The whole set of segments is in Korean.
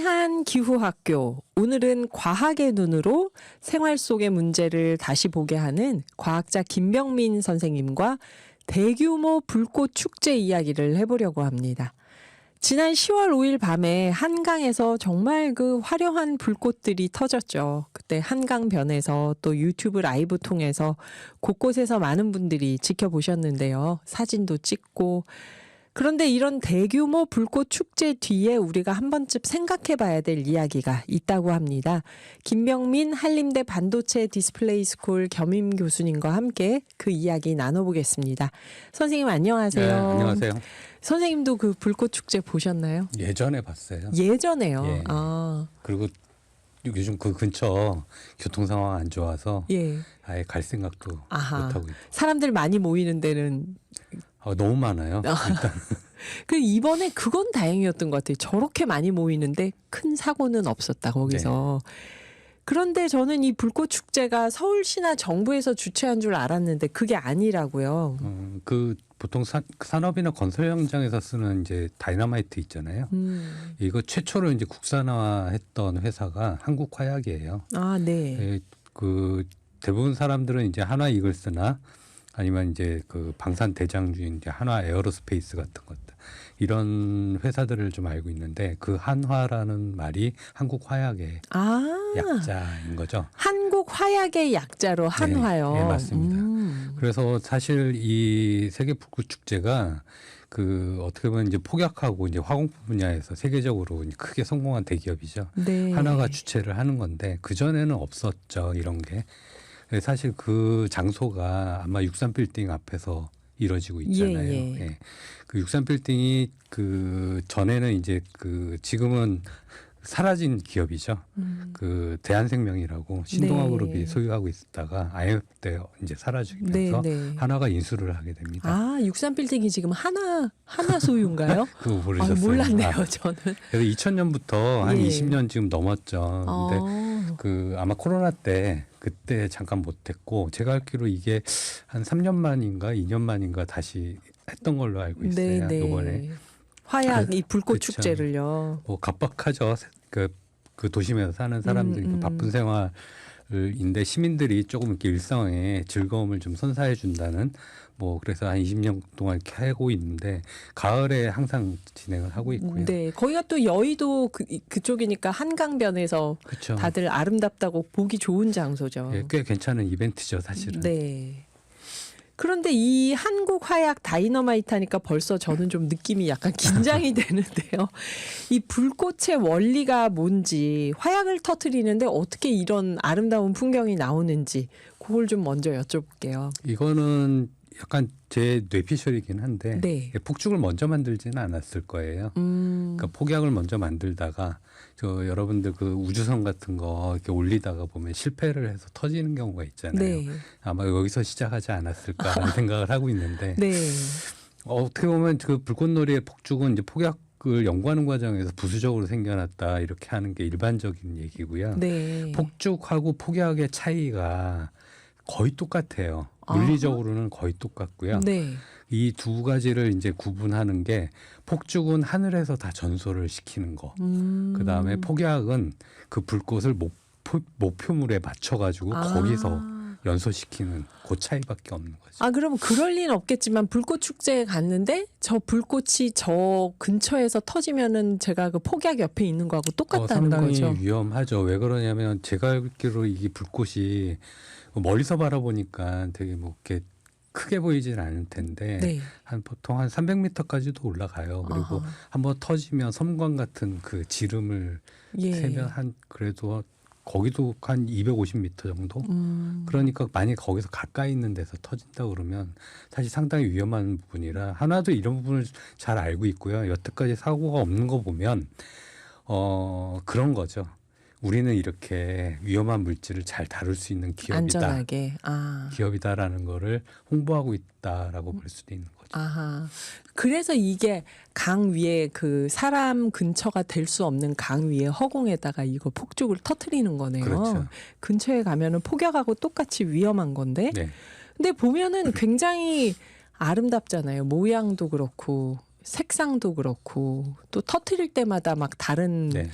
위대한 기후학교. 오늘은 과학의 눈으로 생활 속의 문제를 다시 보게 하는 과학자 김병민 선생님과 대규모 불꽃 축제 이야기를 해보려고 합니다. 지난 10월 5일 밤에 한강에서 정말 그 화려한 불꽃들이 터졌죠. 그때 한강변에서 또 유튜브 라이브 통해서 곳곳에서 많은 분들이 지켜보셨는데요. 사진도 찍고. 그런데 이런 대규모 불꽃 축제 뒤에 우리가 한 번쯤 생각해 봐야 될 이야기가 있다고 합니다. 김병민 한림대 반도체 디스플레이 스쿨 겸임 교수님과 함께 그 이야기 나눠보겠습니다. 선생님 안녕하세요. 네, 안녕하세요. 선생님도 그 불꽃 축제 보셨나요? 예전에 봤어요. 예전에요. 예. 아, 그리고 요즘 그 근처 교통 상황 안 좋아서 예. 아예 갈 생각도 아하. 못 하고 있고. 사람들 많이 모이는 데는 너무 많아요. 일단 그 이번에 그건 다행이었던 것 같아요. 저렇게 많이 모이는데 큰 사고는 없었다 거기서. 그런데 저는 이 불꽃 축제가 서울시나 정부에서 주최한 줄 알았는데 그게 아니라고요. 그 보통 산업이나 건설 현장에서 쓰는 이제 다이너마이트 있잖아요. 이거 최초로 이제 국산화했던 회사가 한국화약이에요. 아, 네. 그 대부분 사람들은 이제 한화 이글스나 아니면 이제 그 방산 대장주인 이제 한화 에어로스페이스 같은 것들 이런 회사들을 좀 알고 있는데 그 한화라는 말이 한국 화약의 약자인 거죠. 한국 화약의 약자로 한화요. 네, 맞습니다. 그래서 사실 이 세계 불꽃 축제가 그 어떻게 보면 이제 폭약하고 이제 화공품 분야에서 세계적으로 이제 크게 성공한 대기업이죠. 네. 한화가 주최를 하는 건데 그 전에는 없었죠, 이런 게. 사실 그 장소가 아마 63빌딩 앞에서 이루어지고 있잖아요. 예. 예. 그 63빌딩이 그 전에는 이제 그 지금은 사라진 기업이죠. 그 대한생명이라고 신동아그룹이 소유하고 있다가 IMF 때 이제 사라지면서 한화가 인수를 하게 됩니다. 아, 63빌딩이 지금 하나 소유인가요? 그거 모르셨어요? 몰랐네요, 저는. 그래서 2000년부터 한 예. 20년 지금 넘었죠. 근데 그 아마 코로나 때 그때 잠깐 못했고 제가 알기로 이게 한 3년 만인가 2년 만인가 다시 했던 걸로 알고 있어요. 이번에 화약 이 불꽃 그쵸. 축제를요. 뭐 각박하죠. 그 도심에서 사는 사람들이 그 바쁜 생활인데 시민들이 조금 이렇게 일상에 즐거움을 좀 선사해 준다는 뭐 그래서 한 20년 동안 이렇게 하고 있는데 가을에 항상 진행을 하고 있고요. 네, 거기가 또 여의도 그쪽이니까 한강변에서 그쵸. 다들 아름답다고 보기 좋은 장소죠. 예, 꽤 괜찮은 이벤트죠, 사실은. 네. 그런데 이 한국 화약 다이너마이트 하니까 벌써 저는 좀 느낌이 약간 긴장이 되는데요. 이 불꽃의 원리가 뭔지, 화약을 터뜨리는데 어떻게 이런 아름다운 풍경이 나오는지 그걸 좀 먼저 여쭤볼게요. 이거는 약간 제 뇌피셜이긴 한데 네. 폭죽을 먼저 만들지는 않았을 거예요. 그러니까 폭약을 먼저 만들다가 저 여러분들 그 우주선 같은 거 이렇게 올리다가 보면 실패를 해서 터지는 경우가 있잖아요. 네. 아마 여기서 시작하지 않았을까 하는 생각을 하고 있는데 네. 어떻게 보면 그 불꽃놀이의 폭죽은 이제 폭약을 연구하는 과정에서 부수적으로 생겨났다 이렇게 하는 게 일반적인 얘기고요. 네. 폭죽하고 폭약의 차이가 거의 똑같아요. 물리적으로는 거의 똑같고요. 네. 이 두 가지를 이제 구분하는 게 폭죽은 하늘에서 다 전소를 시키는 거. 그다음에 폭약은 그 불꽃을 목표물에 맞춰가지고 거기서 연소시키는 그 차이밖에 없는 거죠. 아, 그럼 그럴 리는 없겠지만 불꽃 축제에 갔는데 저 불꽃이 저 근처에서 터지면은 제가 그 폭약 옆에 있는 거하고 똑같다는 상당히 거죠. 위험하죠. 왜 그러냐면 제가 알기로 이 불꽃이 멀리서 바라보니까 되게 뭐 이렇게 크게 보이지는 않을 텐데 한 보통 한 300m까지도 올라가요. 그리고 한번 터지면 섬광 같은 그 지름을 세면 한 그래도 거기도 한 250m 정도. 그러니까 만약 거기서 가까이 있는 데서 터진다 그러면 사실 상당히 위험한 부분이라 하나도 이런 부분을 잘 알고 있고요. 여태까지 사고가 없는 거 보면 그런 거죠. 우리는 이렇게 위험한 물질을 잘 다룰 수 있는 기업이다. 안전하게. 기업이다라는 거를 홍보하고 있다라고 볼 수도 있는 거죠. 아하. 그래서 이게 강 위에 그 사람 근처가 될 수 없는 강 위에 허공에다가 이거 폭죽을 터트리는 거네요. 그렇죠. 근처에 가면은 폭약하고 똑같이 위험한 건데. 네. 근데 보면은 굉장히 아름답잖아요. 모양도 그렇고 색상도 그렇고 또 터트릴 때마다 막 다른 네.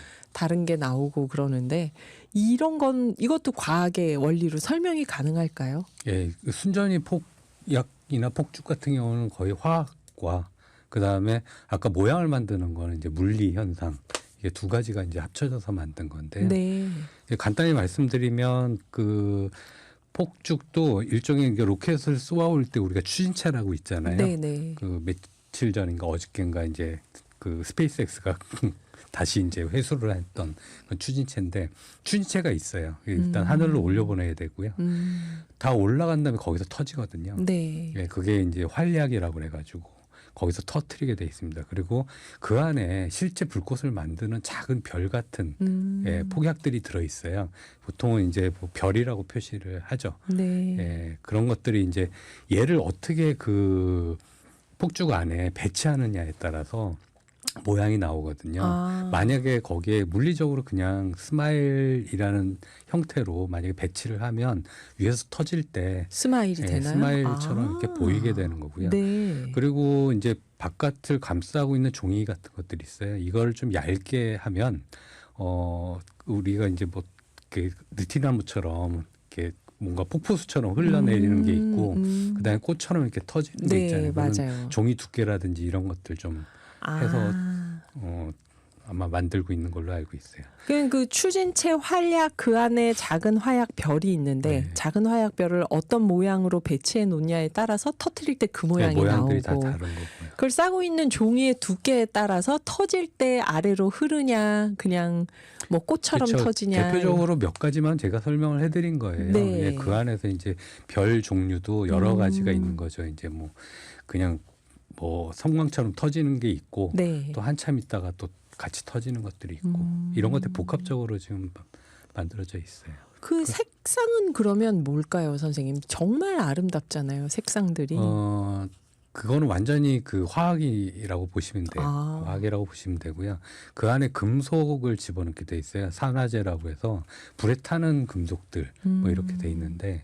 게 나오고 그러는데 이런 건 이것도 과학의 원리로 설명이 가능할까요? 예, 순전히 폭약이나 폭죽 같은 경우는 거의 화학과 그 다음에 아까 모양을 만드는 거는 이제 물리 현상 이게 두 가지가 이제 합쳐져서 만든 건데요. 네. 간단히 말씀드리면 그 폭죽도 일종의 이제 로켓을 쏘아올 때 우리가 추진체라고 있잖아요. 네네. 그 며칠 전인가 어저께인가 이제 그 스페이스X가 다시 이제 회수를 했던 그 추진체인데 추진체가 있어요. 일단 하늘로 올려보내야 되고요. 다 올라간 다음에 거기서 터지거든요. 네. 예, 그게 이제 활약이라고 그래가지고 거기서 터트리게 돼 있습니다. 그리고 그 안에 실제 불꽃을 만드는 작은 별 같은 예, 폭약들이 들어 있어요. 보통은 이제 뭐 별이라고 표시를 하죠. 네. 예, 그런 것들이 이제 얘를 어떻게 그 폭죽 안에 배치하느냐에 따라서 모양이 나오거든요. 아. 만약에 거기에 물리적으로 그냥 스마일이라는 형태로 만약에 배치를 하면 위에서 터질 때 스마일이 예, 되나요? 스마일처럼 이렇게 아. 보이게 되는 거고요. 네. 그리고 이제 바깥을 감싸고 있는 종이 같은 것들이 있어요. 이걸 좀 얇게 하면 우리가 이제 뭐 이렇게 느티나무처럼 이렇게 뭔가 폭포수처럼 흘러내리는 게 있고 그다음에 꽃처럼 이렇게 터지는 게 네, 있잖아요. 그거는 맞아요. 종이 두께라든지 이런 것들 좀 해서 아. 아마 만들고 있는 걸로 알고 있어요. 그 추진체 활약 그 안에 작은 화약 별이 있는데 네. 작은 화약 별을 어떤 모양으로 배치해 놓냐에 따라서 터트릴 때 그 모양이 모양들이 나오고 다 다른 거고요. 그걸 싸고 있는 종이의 두께에 따라서 터질 때 아래로 흐르냐 그냥 뭐 꽃처럼 그쵸. 터지냐 대표적으로 몇 가지만 제가 설명을 해드린 거예요. 네. 예, 그 안에서 이제 별 종류도 여러 가지가 있는 거죠. 이제 뭐 그냥 뭐 성광처럼 터지는 게 있고 네. 또 한참 있다가 또 같이 터지는 것들이 있고 이런 것들 복합적으로 지금 만들어져 있어요. 그 색상은 그러면 뭘까요, 선생님? 정말 아름답잖아요, 색상들이. 그거는 완전히 그 화학이라고 보시면 돼요. 아. 화학이라고 보시면 되고요. 그 안에 금속을 집어넣게 돼 있어요. 산화제라고 해서 불에 타는 금속들 뭐 이렇게 돼 있는데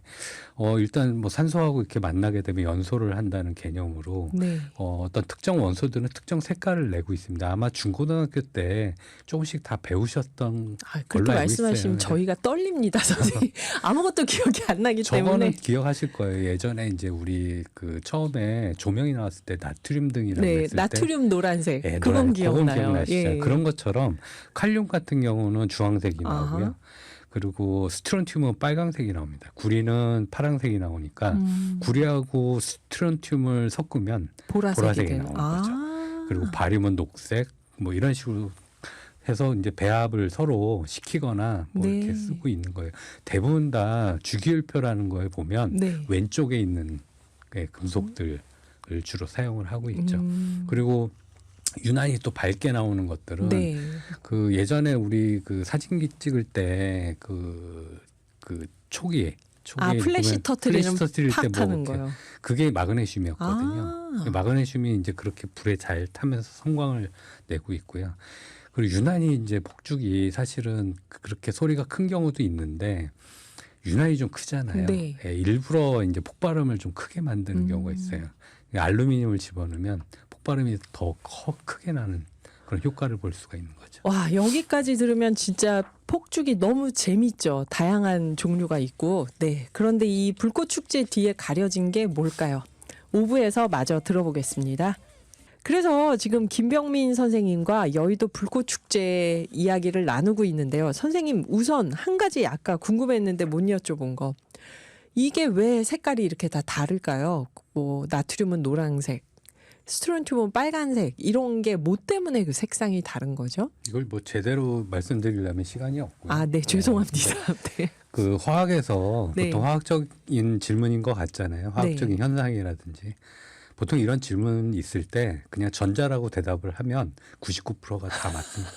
일단 뭐 산소하고 이렇게 만나게 되면 연소를 한다는 개념으로 네. 어떤 특정 원소들은 특정 색깔을 내고 있습니다. 아마 중고등학교 때 조금씩 다 배우셨던 아, 걸로 그렇게 알고 말씀하시면 있어요. 저희가 떨립니다, 선생님. 아무것도 기억이 안 나기 저거는 때문에. 기억하실 거예요. 예전에 이제 우리 그 처음에 조명이 나왔을 때 나트륨 등이라고 네, 했을 때 나트륨 노란색. 예, 그건 그건 기억나요. 기억나시죠? 예. 그런 것처럼 칼륨 같은 경우는 주황색이 나오고요. 아하. 그리고 스트론튬은 빨강색이 나옵니다. 구리는 파란색이 나오니까 구리하고 스트론튬을 섞으면 보라색이 되는. 나오는 거죠. 아. 그리고 바륨은 녹색 뭐 이런 식으로 해서 이제 배합을 서로 시키거나 뭐 네. 이렇게 쓰고 있는 거예요. 대부분 다 주기율표라는 거에 보면 네. 왼쪽에 있는 금속들을 주로 사용을 하고 있죠. 음. 그리고 유난히 또 밝게 나오는 것들은 네. 그 예전에 우리 그 사진기 찍을 때 그 초기에 플래시 보면 터트리는 터트릴 팍 때 뭐 타는 이렇게 거요. 그게 마그네슘이었거든요. 아. 마그네슘이 이제 그렇게 불에 잘 타면서 성광을 내고 있고요. 그리고 유난히 이제 폭죽이 사실은 그렇게 소리가 큰 경우도 있는데 유난히 좀 크잖아요. 네. 예, 일부러 이제 폭발음을 좀 크게 만드는 경우가 있어요. 알루미늄을 집어넣으면 폭발음이 더 크게 나는 그런 효과를 볼 수가 있는 거죠. 와, 여기까지 들으면 진짜 폭죽이 너무 재밌죠. 다양한 종류가 있고. 네. 그런데 이 불꽃 축제 뒤에 가려진 게 뭘까요? 5부에서 마저 들어보겠습니다. 그래서 지금 김병민 선생님과 여의도 불꽃 축제 이야기를 나누고 있는데요. 선생님, 우선 한 가지 아까 궁금했는데 못 여쭤본 거. 이게 왜 색깔이 이렇게 다 다를까요? 뭐 나트륨은 노란색, 스트론튬은 빨간색, 이런 게 뭐 때문에 그 색상이 다른 거죠? 이걸 뭐 제대로 말씀드리려면 시간이 없고요. 아, 네, 죄송합니다. 네. 그 화학에서 네. 보통 화학적인 질문인 것 같잖아요. 화학적인 네. 현상이라든지. 보통 이런 질문 있을 때 그냥 전자라고 대답을 하면 99%가 다 맞습니다.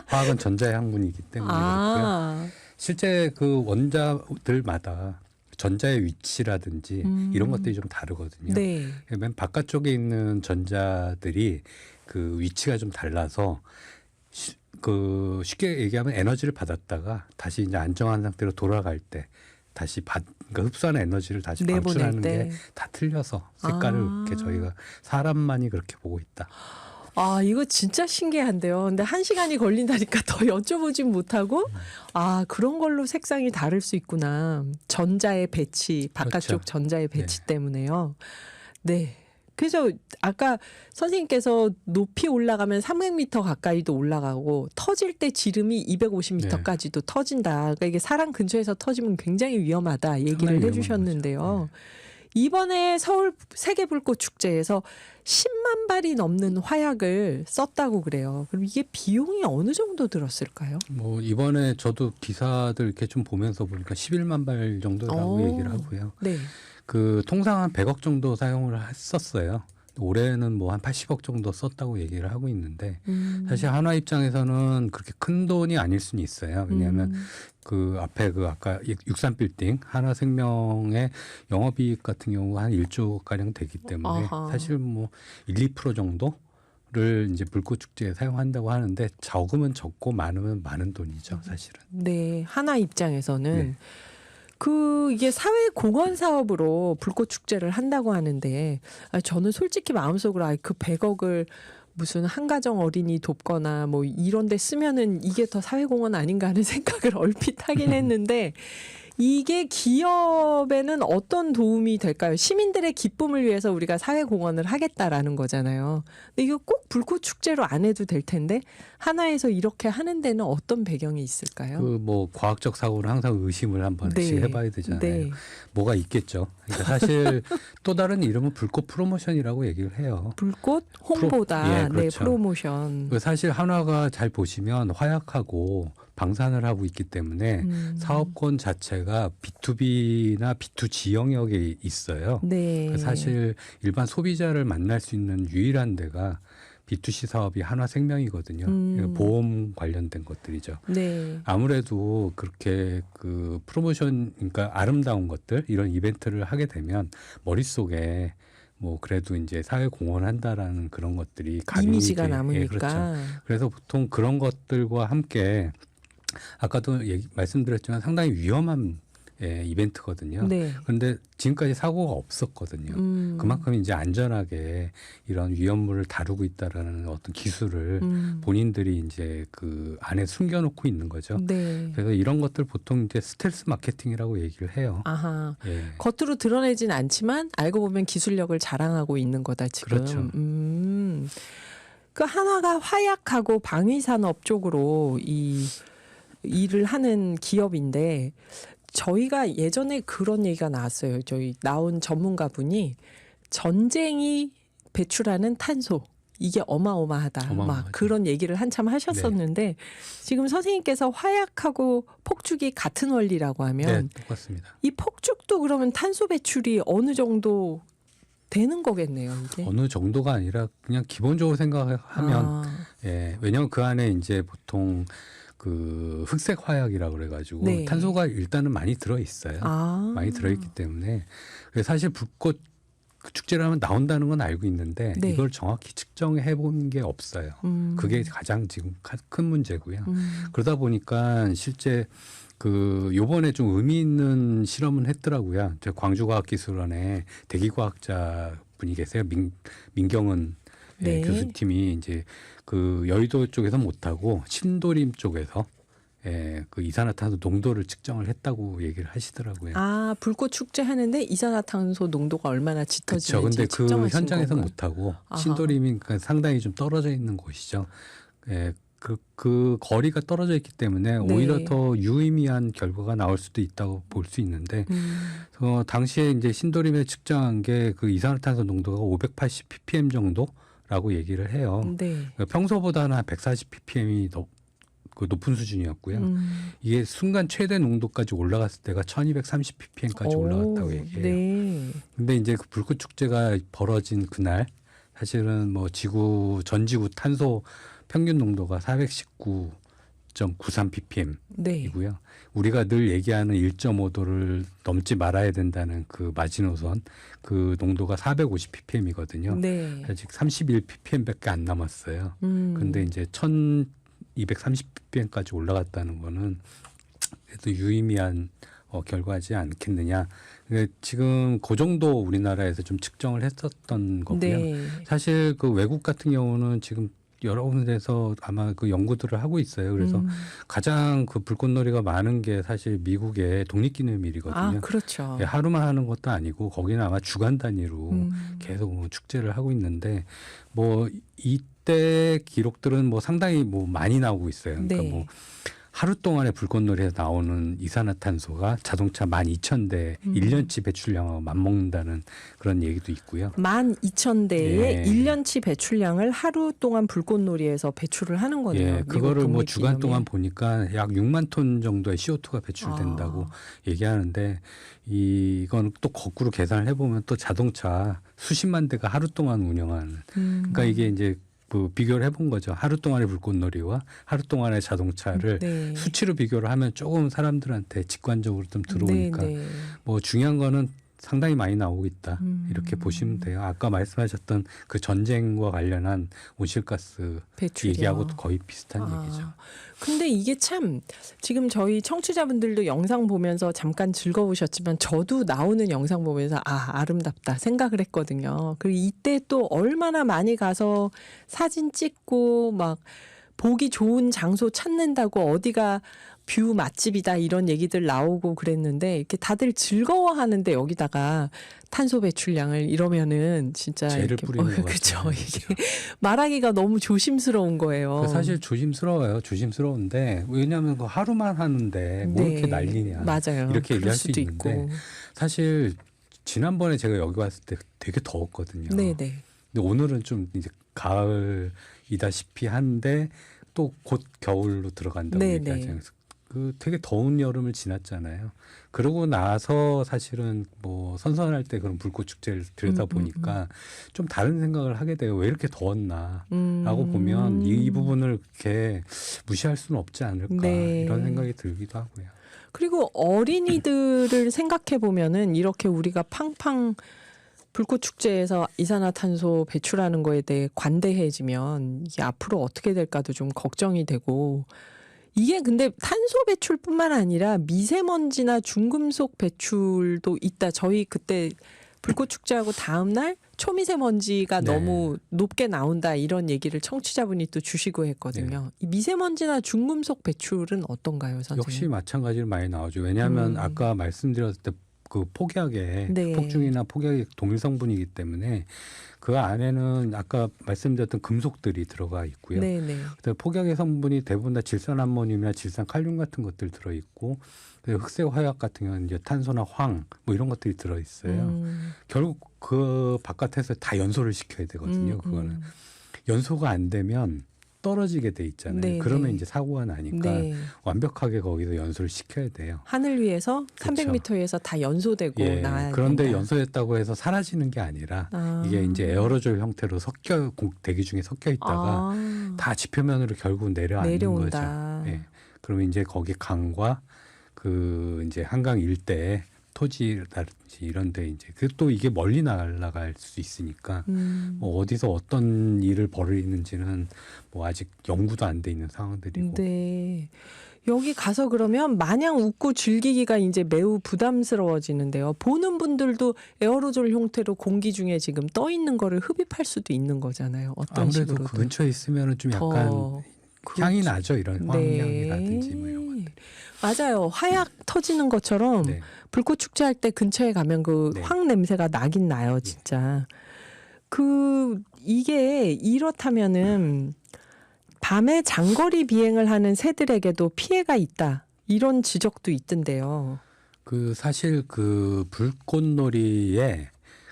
화학은 전자의 학문이기 때문에 그렇고요. 아, 실제 그 원자들마다 전자의 위치라든지 이런 것들이 좀 다르거든요. 네. 맨 바깥쪽에 있는 전자들이 그 위치가 좀 달라서 쉽게 얘기하면 에너지를 받았다가 다시 이제 안정한 상태로 돌아갈 때 다시 그러니까 흡수하는 에너지를 다시 내보낼 방출하는 때. 게 다 틀려서 색깔을 아. 이렇게 저희가 사람만이 그렇게 보고 있다. 아, 이거 진짜 신기한데요. 근데 1시간이 걸린다니까 더 여쭤보진 못하고, 아, 그런 걸로 색상이 다를 수 있구나. 전자의 배치, 바깥쪽 그렇죠. 전자의 배치 네. 때문에요. 네. 그래서 아까 선생님께서 높이 올라가면 300m 가까이도 올라가고 터질 때 지름이 250m까지도 터진다. 그러니까 이게 사람 근처에서 터지면 굉장히 위험하다 얘기를 상당히 해주셨는데요. 위험한 이번에 서울 세계불꽃 축제에서 10만 발이 넘는 화약을 썼다고 그래요. 그럼 이게 비용이 어느 정도 들었을까요? 뭐 이번에 저도 기사들 이렇게 좀 보면서 보니까 11만 발 정도라고 얘기를 하고요. 네. 그 통상 한 100억 정도 사용을 했었어요. 올해는 뭐 한 80억 정도 썼다고 얘기를 하고 있는데 사실 한화 입장에서는 그렇게 큰 돈이 아닐 수는 있어요. 왜냐하면 그 앞에 그 아까 63빌딩 한화생명의 영업이익 같은 경우 한 1조 가량 되기 때문에 아하. 사실 뭐 1~2% 정도를 이제 불꽃 축제에 사용한다고 하는데 적으면 적고 많으면 많은 돈이죠, 사실은. 네, 하나 입장에서는 네. 이게 사회 공헌 사업으로 불꽃 축제를 한다고 하는데 저는 솔직히 마음속으로 그 100억을 무슨 한가정 어린이 돕거나 뭐 이런 데 쓰면은 이게 더 사회 공헌 아닌가 하는 생각을 얼핏 하긴 했는데 이게 기업에는 어떤 도움이 될까요? 시민들의 기쁨을 위해서 우리가 사회 공헌을 하겠다라는 거잖아요. 근데 이거 꼭 불꽃 축제로 안 해도 될 텐데 하나에서 이렇게 하는 데는 어떤 배경이 있을까요? 그 뭐 과학적 사고를 항상 의심을 한 번씩 네. 해봐야 되잖아요. 네. 뭐가 있겠죠. 그러니까 사실 또 다른 이름은 불꽃 프로모션이라고 얘기를 해요. 불꽃 홍보다. 예, 네, 그렇죠. 프로모션. 그 사실 한화가 잘 보시면 화약하고 방산을 하고 있기 때문에 사업권 자체가 B2B나 B2G 영역에 있어요. 네. 사실 일반 소비자를 만날 수 있는 유일한 데가 B2C 사업이 한화생명이거든요. 보험 관련된 것들이죠. 네. 아무래도 그렇게 그 프로모션, 그러니까 아름다운 것들, 이런 이벤트를 하게 되면 머릿속에 뭐 그래도 이제 사회 공헌한다라는 그런 것들이 이미지가 예, 남으니까. 그렇죠. 그래서 보통 그런 것들과 함께 아까도 말씀드렸지만 상당히 위험한 이벤트거든요. 네. 그런데 지금까지 사고가 없었거든요. 그만큼 이제 안전하게 이런 위험물을 다루고 있다라는 어떤 기술을 본인들이 이제 그 안에 숨겨놓고 있는 거죠. 네. 그래서 이런 것들 보통 이제 스텔스 마케팅이라고 얘기를 해요. 아하. 예. 겉으로 드러내진 않지만 알고 보면 기술력을 자랑하고 있는 거다 지금. 그렇죠. 그 한화가 화약하고 방위산업 쪽으로 이 일을 하는 기업인데 저희가 예전에 그런 얘기가 나왔어요. 저희 나온 전문가분이 전쟁이 배출하는 탄소 이게 어마어마하다. 막 어마어마하죠. 그런 얘기를 한참 하셨었는데 지금 선생님께서 화약하고 폭죽이 같은 원리라고 하면 네, 똑같습니다. 이 폭죽도 그러면 탄소 배출이 어느 정도 되는 거겠네요. 이게. 어느 정도가 아니라 그냥 기본적으로 생각하면 예, 왜냐하면 그 안에 이제 보통 그 흑색 화약이라고 그래가지고 네. 탄소가 일단은 많이 들어 있어요. 많이 들어있기 때문에 사실 불꽃 축제를 하면 나온다는 건 알고 있는데 네. 이걸 정확히 측정해 본 게 없어요. 그게 가장 지금 큰 문제고요. 그러다 보니까 실제 그 요번에 좀 의미 있는 실험은 했더라고요. 저 광주과학기술원에 대기과학자 분이 계세요. 민경은 네. 교수팀이 이제 그 여의도 쪽에서 못하고 신도림 쪽에서 그 이산화탄소 농도를 측정을 했다고 얘기를 하시더라고요. 아, 불꽃 축제 하는데 이산화탄소 농도가 얼마나 그렇죠. 짙어지는지 근데 그 측정하신 현장에서 건가요? 못하고 아하. 신도림이 상당히 좀 떨어져 있는 곳이죠. 그 거리가 떨어져 있기 때문에 네. 오히려 더 유의미한 결과가 나올 수도 있다고 볼 수 있는데 당시에 이제 신도림에 측정한 게 그 이산화탄소 농도가 580 ppm 정도라고 얘기를 해요. 네. 그러니까 평소보다는 한 140 ppm이 그 높은 수준이었고요. 이게 순간 최대 농도까지 올라갔을 때가 1230 ppm까지 올라갔다고 얘기해요. 네. 근데 이제 그 불꽃 축제가 벌어진 그날 사실은 뭐 전 지구 탄소 평균 농도가 419.93 ppm이고요. 네. 우리가 늘 얘기하는 1.5도를 넘지 말아야 된다는 그 마지노선 그 농도가 450 ppm이거든요. 네. 아직 31 ppm밖에 안 남았어요. 근데 이제 1230 ppm까지 올라갔다는 거는 그래도 유의미한 결과하지 않겠느냐. 지금 그 정도 우리나라에서 좀 측정을 했었던 거고요. 네. 사실 그 외국 같은 경우는 지금 여러 군데에서 아마 그 연구들을 하고 있어요. 그래서 가장 그 불꽃놀이가 많은 게 사실 미국의 독립기념일이거든요. 그렇죠. 예, 하루만 하는 것도 아니고 거기는 아마 주간 단위로 계속 뭐 축제를 하고 있는데 뭐 이때 기록들은 뭐 상당히 뭐 많이 나오고 있어요. 그러니까 네. 뭐 하루 동안에 불꽃놀이에서 나오는 이산화탄소가 자동차 12,000대 1년치 배출량하고 맞먹는다는 그런 얘기도 있고요. 12,000대의 예. 1년치 배출량을 하루 동안 불꽃놀이에서 배출을 하는 거네요. 예, 그거를 뭐 주간 독립기념일. 동안 보니까 약 6만 톤 정도의 CO2가 배출된다고 얘기하는데 이건 또 거꾸로 계산을 해보면 또 자동차 수십만 대가 하루 동안 운영하는 그러니까 이게 이제 그 비교를 해본 거죠. 하루 동안의 불꽃놀이와 하루 동안의 자동차를 네. 수치로 비교를 하면 조금 사람들한테 직관적으로 좀 들어오니까 네, 네. 뭐 중요한 거는 상당히 많이 나오고 있다. 이렇게 보시면 돼요. 아까 말씀하셨던 그 전쟁과 관련한 온실가스 배출이요. 얘기하고 거의 비슷한 얘기죠. 근데 이게 참 지금 저희 청취자분들도 영상 보면서 잠깐 즐거우셨지만 저도 나오는 영상 보면서 아름답다 생각을 했거든요. 그리고 이때 또 얼마나 많이 가서 사진 찍고 막 보기 좋은 장소 찾는다고 어디가 뷰 맛집이다 이런 얘기들 나오고 그랬는데 이렇게 다들 즐거워하는데 여기다가 탄소 배출량을 이러면은 진짜 죄를 이렇게 뿌리는 것 그렇죠. 같아요. 이게 말하기가 너무 조심스러운 거예요. 사실 조심스러워요. 조심스러운데 왜냐하면 그 하루만 하는데 뭐 이렇게 난리냐. 맞아요. 이렇게 그럴 얘기할 수 수도 있는데 있고. 사실 지난번에 제가 여기 왔을 때 되게 더웠거든요. 네네. 근데 오늘은 좀 이제 가을이다시피 한데 또 곧 겨울로 들어간다고 네네. 얘기하잖아요. 그 되게 더운 여름을 지났잖아요. 그러고 나서 사실은 뭐 선선할 때 그런 불꽃 축제를 들여다 보니까 좀 다른 생각을 하게 돼요. 왜 이렇게 더웠나라고 보면 이 부분을 이렇게 무시할 수는 없지 않을까 네. 이런 생각이 들기도 하고요. 그리고 어린이들을 생각해 보면은 이렇게 우리가 팡팡 불꽃 축제에서 이산화탄소 배출하는 거에 대해 관대해지면 이게 앞으로 어떻게 될까도 좀 걱정이 되고 이게 근데 탄소 배출뿐만 아니라 미세먼지나 중금속 배출도 있다. 저희 그때 불꽃 축제하고 다음 날 초미세먼지가 네. 너무 높게 나온다 이런 얘기를 청취자분이 또 주시고 했거든요. 이 미세먼지나 중금속 배출은 어떤가요, 선생님? 역시 마찬가지로 많이 나오죠. 왜냐하면 아까 말씀드렸을 때 그 폭약에 네. 폭중이나 폭약이 동일 성분이기 때문에 그 안에는 아까 말씀드렸던 금속들이 들어가 있고요. 네네. 그다음에 폭약의 성분이 대부분 다 질산암모늄이나 질산칼륨 같은 것들 들어 있고 흑색 화약 같은 경우는 이제 탄소나 황 뭐 이런 것들이 들어 있어요. 결국 그 바깥에서 다 연소를 시켜야 되거든요. 그거는 연소가 안 되면 떨어지게 돼 있잖아요. 네, 그러면 네. 이제 사고가 나니까 네. 완벽하게 거기서 연소를 시켜야 돼요. 하늘 위에서 그렇죠. 300m에서 다 연소되고 예, 나와야 그런데 된다. 연소됐다고 해서 사라지는 게 아니라 이게 이제 에어로졸 형태로 대기 중에 섞여 있다가 다 지표면으로 결국 내려앉는 내려온다. 거죠. 예. 그러면 이제 거기 강과 그 이제 한강 일대에 토지라든지 이런데 이제 그 또 이게 멀리 날아갈 수 있으니까 뭐 어디서 어떤 일을 벌이는지는 뭐 아직 연구도 안 돼 있는 상황들이고. 네. 여기 가서 그러면 마냥 웃고 즐기기가 이제 매우 부담스러워지는데요. 보는 분들도 에어로졸 형태로 공기 중에 지금 떠 있는 거를 흡입할 수도 있는 거잖아요. 어떤 아무래도 식으로든. 그 근처에 있으면은 좀 약간 향이 나죠. 이런 화학향이라든지 뭐 이런 것들. 맞아요. 화약 터지는 것처럼 네. 불꽃 축제할 때 근처에 가면 그 네. 황 냄새가 나긴 나요, 진짜. 이게 이렇다면은 밤에 장거리 비행을 하는 새들에게도 피해가 있다. 이런 지적도 있던데요. 그 사실 그 불꽃놀이의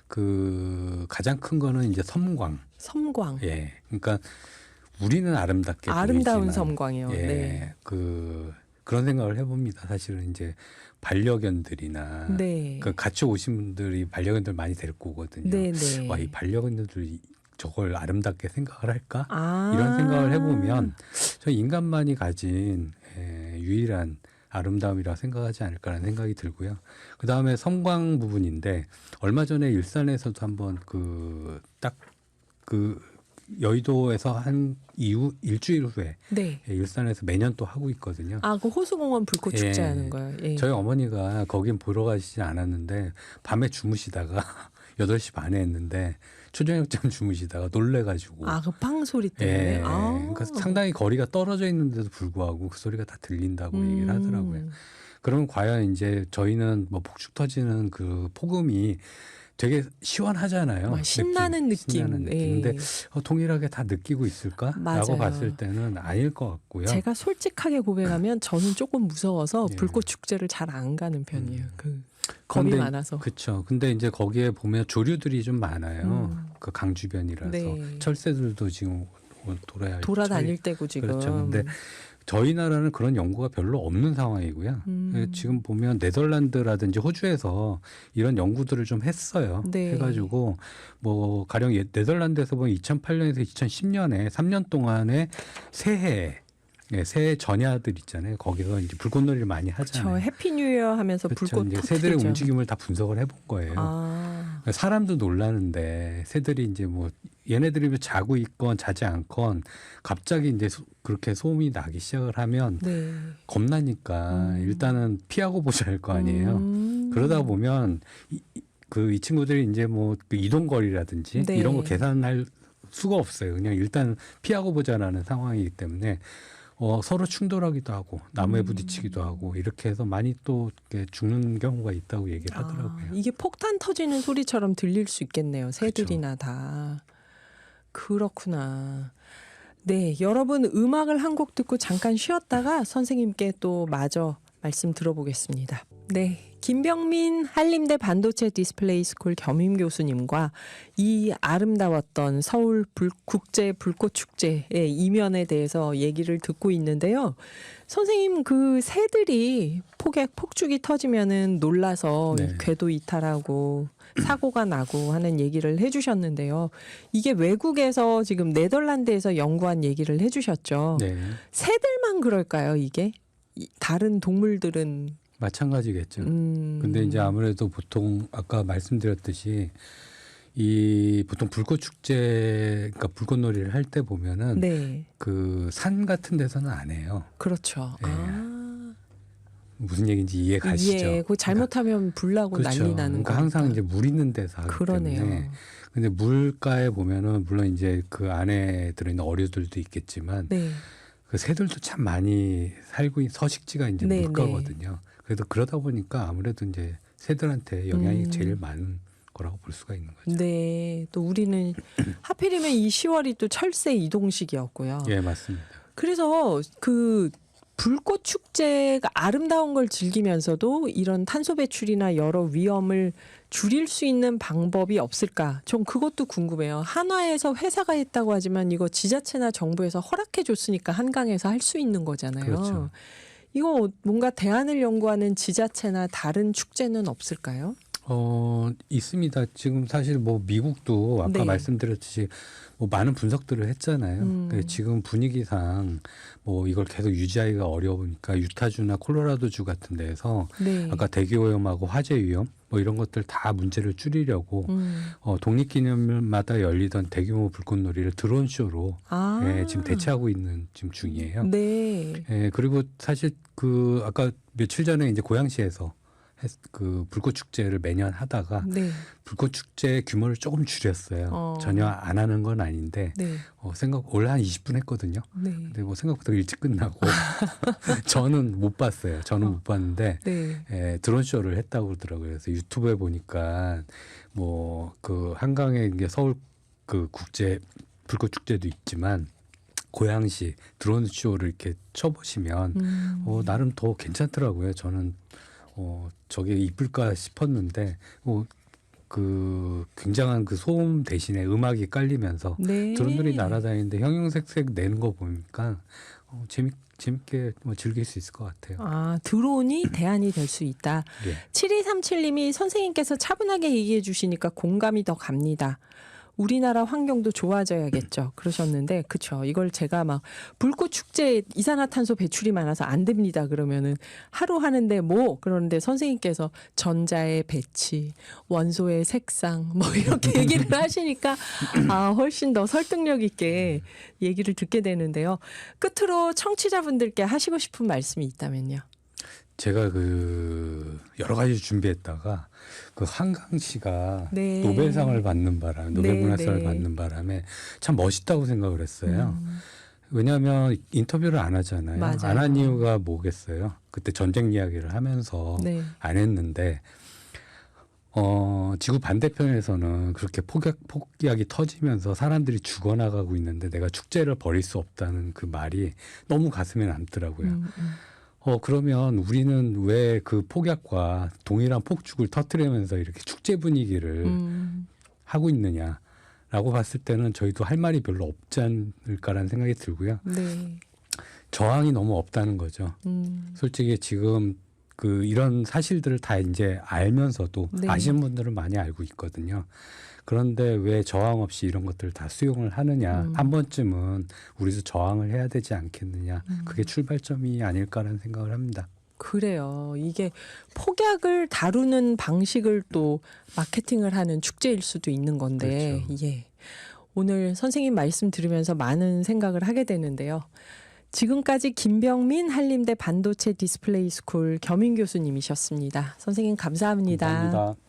그 가장 큰 거는 이제 섬광. 섬광. 예. 그러니까 우리는 아름답게 아름다운 보이지만, 섬광이요. 예. 네. 그런 생각을 해봅니다. 사실은 이제 반려견들이나 네. 그 같이 오신 분들이 반려견들 많이 데리고 오거든요. 네, 네. 와, 이 반려견들이 저걸 아름답게 생각을 할까? 아. 이런 생각을 해보면 저 인간만이 가진 유일한 아름다움이라 생각하지 않을까라는 생각이 들고요. 그 다음에 섬광 부분인데 얼마 전에 일산에서도 한번 여의도에서 한 이후 일주일 후에 네. 일산에서 매년 또 하고 있거든요. 아, 그 호수공원 불꽃 축제 예. 하는 거예요. 예. 저희 어머니가 거긴 보러 가시지 않았는데 밤에 주무시다가 8시 반에 했는데 초저녁쯤 주무시다가 놀래가지고 아, 그 빵 소리 때문에. 예. 아. 그러니까 상당히 거리가 떨어져 있는데도 불구하고 그 소리가 다 들린다고 얘기를 하더라고요. 그러면 과연 이제 저희는 뭐 폭죽 터지는 그 폭음이 되게 시원하잖아요. 막 신나는 느낌. 신나는 느낌. 예. 근데 동일하게 다 느끼고 있을까라고 맞아요. 봤을 때는 아닐 것 같고요. 제가 솔직하게 고백하면 저는 조금 무서워서 예. 불꽃 축제를 잘 안 가는 편이에요. 그 겁이 많아서. 그렇죠. 근데 이제 거기에 보면 조류들이 좀 많아요. 음. 그 강 주변이라서 네. 철새들도 지금 돌아다닐 때고 지금. 그렇죠. 근데 저희 나라는 그런 연구가 별로 없는 상황이고요. 지금 보면 네덜란드라든지 호주에서 이런 연구들을 좀 했어요. 네. 해가지고 뭐 가령 네덜란드에서 보면 2008년에서 2010년에 3년 동안의 새해 전야들 있잖아요. 거기서 이제 불꽃놀이를 많이 하잖아요. 저 해피 뉴 이어 하면서 그렇죠. 불꽃 이제 터뜨리죠. 새들의 움직임을 다 분석을 해본 거예요. 아. 사람도 놀라는데 새들이 이제 뭐 얘네들이 자고 있건 자지 않건 갑자기 이제 그렇게 소음이 나기 시작을 하면 네. 겁나니까 일단은 피하고 보자 할 거 아니에요. 그러다 보면 이 친구들이 이제 뭐 그 이동거리라든지 네. 이런 거 계산할 수가 없어요. 그냥 일단 피하고 보자라는 상황이기 때문에 서로 충돌하기도 하고 나무에 부딪히기도 하고 이렇게 해서 많이 또 이렇게 죽는 경우가 있다고 얘기를 하더라고요. 이게 폭탄 터지는 소리처럼 들릴 수 있겠네요. 새들이나 다. 그렇구나. 네, 여러분 음악을 한 곡 듣고 잠깐 쉬었다가 선생님께 또 마저 말씀 들어보겠습니다. 네, 김병민 한림대 반도체 디스플레이 스쿨 겸임 교수님과 이 아름다웠던 서울 국제 불꽃 축제의 이면에 대해서 얘기를 듣고 있는데요. 선생님, 그 새들이 폭죽이 터지면은 놀라서 네. 궤도 이탈하고 사고가 나고 하는 얘기를 해주셨는데요. 이게 외국에서 지금 네덜란드에서 연구한 얘기를 해주셨죠. 네, 새들만 그럴까요, 이게? 다른 동물들은 마찬가지겠죠. 근데 이제 아무래도 보통 아까 말씀드렸듯이 이 보통 불꽃 축제, 그러니까 불꽃놀이를 할 때 보면은 네, 그 산 같은 데서는 안 해요. 그렇죠. 예. 아, 무슨 얘기인지 이해 가시죠? 예, 그 잘못하면 불 나고 그렇죠. 난리 나는 그러니까 거. 항상 이제 물 있는 데서 하기 그러네요. 때문에. 근데 물가에 보면은 물론 이제 그 안에 들어있는 어류들도 있겠지만 네, 그 새들도 참 많이 살고 있는 서식지가 이제 네, 물가거든요. 그래서 그러다 보니까 아무래도 이제 새들한테 영향이 제일 많은 거라고 볼 수가 있는 거죠. 네. 또 우리는 하필이면 이 10월이 또 철새 이동식이었고요. 예, 맞습니다. 그래서 그 불꽃 축제가 아름다운 걸 즐기면서도 이런 탄소 배출이나 여러 위험을 줄일 수 있는 방법이 없을까? 좀 그것도 궁금해요. 한화에서 회사가 했다고 하지만 이거 지자체나 정부에서 허락해 줬으니까 한강에서 할 수 있는 거잖아요. 그렇죠. 이거 뭔가 대안을 연구하는 지자체나 다른 축제는 없을까요? 있습니다. 지금 사실 뭐 미국도 아까 네. 말씀드렸듯이 뭐 많은 분석들을 했잖아요. 근데 지금 분위기상 뭐 이걸 계속 유지하기가 어려우니까 유타주나 콜로라도주 같은 데에서 네. 아까 대기 오염하고 화재 위험 뭐 이런 것들 다 문제를 줄이려고 독립기념일마다 열리던 대규모 불꽃놀이를 드론 쇼로 지금 대체하고 있는 지금 중이에요. 네. 그리고 사실 그 아까 며칠 전에 이제 고양시에서 그 불꽃 축제를 매년 하다가 네. 불꽃 축제 규모를 조금 줄였어요. 전혀 안 하는 건 아닌데 네. 원래 한 20분 했거든요. 네. 근데 뭐 생각보다 일찍 끝나고 저는 못 봤어요. 저는 못 봤는데 네. 드론 쇼를 했다고 그러더라고요. 그래서 유튜브에 보니까 뭐 그 한강에 이게 서울 그 국제 불꽃 축제도 있지만 고양시 드론 쇼를 이렇게 쳐보시면 나름 더 괜찮더라고요. 저는 저게 이쁠까 싶었는데 그 굉장한 그 소음 대신에 음악이 깔리면서 네. 드론들이 날아다니는데 형형색색 내는 거 보니까 재밌게 뭐 즐길 수 있을 것 같아요. 아, 드론이 대안이 될 수 있다. 예. 7237님이 선생님께서 차분하게 얘기해 주시니까 공감이 더 갑니다. 우리나라 환경도 좋아져야겠죠. 그러셨는데 그렇죠. 이걸 제가 막 불꽃 축제 이산화탄소 배출이 많아서 안 됩니다. 그러면은 하루 하는데 뭐 그러는데 선생님께서 전자의 배치, 원소의 색상 뭐 이렇게 얘기를 하시니까 훨씬 더 설득력 있게 얘기를 듣게 되는데요. 끝으로 청취자분들께 하시고 싶은 말씀이 있다면요. 제가 여러 가지 준비했다가 한강 씨가 네. 노벨상을 받는 바람에 노벨문학상을 네. 받는 바람에 참 멋있다고 생각을 했어요. 왜냐하면 인터뷰를 안 하잖아요. 맞아요. 안 한 이유가 뭐겠어요? 그때 전쟁 이야기를 하면서 네. 안 했는데 지구 반대편에서는 그렇게 폭약이 터지면서 사람들이 죽어나가고 있는데 내가 축제를 벌일 수 없다는 그 말이 너무 가슴에 남더라고요. 그러면 우리는 왜 그 폭약과 동일한 폭죽을 터뜨리면서 이렇게 축제 분위기를 하고 있느냐라고 봤을 때는 저희도 할 말이 별로 없지 않을까라는 생각이 들고요. 네. 저항이 너무 없다는 거죠. 솔직히 지금 이런 사실들을 다 이제 알면서도 네. 아시는 분들은 많이 알고 있거든요. 그런데 왜 저항 없이 이런 것들을 다 수용을 하느냐. 한 번쯤은 우리도 저항을 해야 되지 않겠느냐. 그게 출발점이 아닐까라는 생각을 합니다. 그래요. 이게 폭약을 다루는 방식을 또 마케팅을 하는 축제일 수도 있는 건데, 그렇죠. 예. 오늘 선생님 말씀 들으면서 많은 생각을 하게 되는데요. 지금까지 김병민 한림대 반도체 디스플레이 스쿨 겸임 교수님이셨습니다. 선생님 감사합니다. 감사합니다.